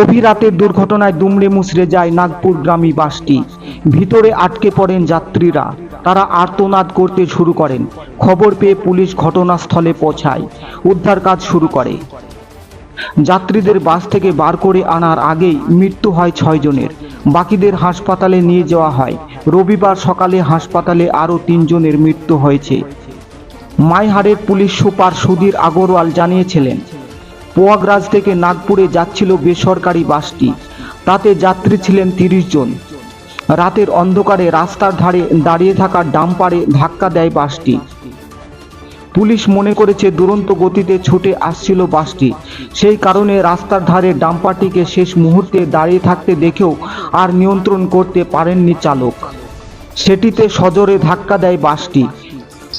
গভীর রাতের দুর্ঘটনায় দুমড়ে মুচড়ে যায় নাগপুরগামী বাসটি। ভিতরে আটকে পড়েন যাত্রীরা। তারা আর্তনাদ করতে শুরু করেন। খবর পেয়ে পুলিশ ঘটনাস্থলে পৌঁছায়, উদ্ধার কাজ শুরু করে। যাত্রীদের বাস থেকে বার করে আনার আগেই মৃত্যু হয় 6 জনের। বাকিদের হাসপাতালে নিয়ে যাওয়া হয়। রবিবার সকালে হাসপাতালে আরও 3 জনের মৃত্যু হয়েছে। মাইহারের পুলিশ সুপার সুধীর আগরওয়াল জানিয়েছিলেন, প্রয়াগরাজ থেকে নাগপুরে যাচ্ছিল বেসরকারি বাসটি। তাতে যাত্রী ছিলেন 30 জন। রাতের অন্ধকারে রাস্তার ধারে দাঁড়িয়ে থাকা ডাম্পারে ধাক্কা দেয় বাসটি। পুলিশ মনে করেছে দুরন্ত গতিতে ছুটে আসছিল বাসটি, সেই কারণে রাস্তার ধারে ডাম্পারটিকে শেষ মুহূর্তে দাঁড়িয়ে থাকতে দেখেও আর নিয়ন্ত্রণ করতে পারেননি চালক। সেটিতে সজোরে ধাক্কা দেয় বাসটি।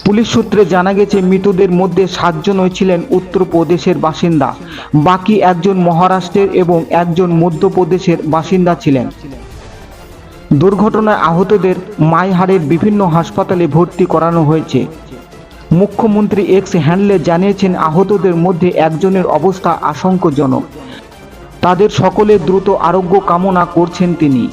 পুলিশ সূত্রে জানা গেছে, মৃতদের মধ্যে 7 জনই ছিলেন উত্তরপ্রদেশের বাসিন্দা, বাকি একজন মহারাষ্ট্রের এবং একজন মধ্যপ্রদেশের বাসিন্দা ছিলেন। দুর্ঘটনায় আহতদের মাইহারের বিভিন্ন হাসপাতালে ভর্তি করানো হয়েছে। মুখ্যমন্ত্রী এক্স হ্যান্ডলে জানিয়েছেন, আহতদের মধ্যে একজনের অবস্থা আশঙ্কাজনক। তাদের সকলের দ্রুত আরোগ্য কামনা করছেন তিনি।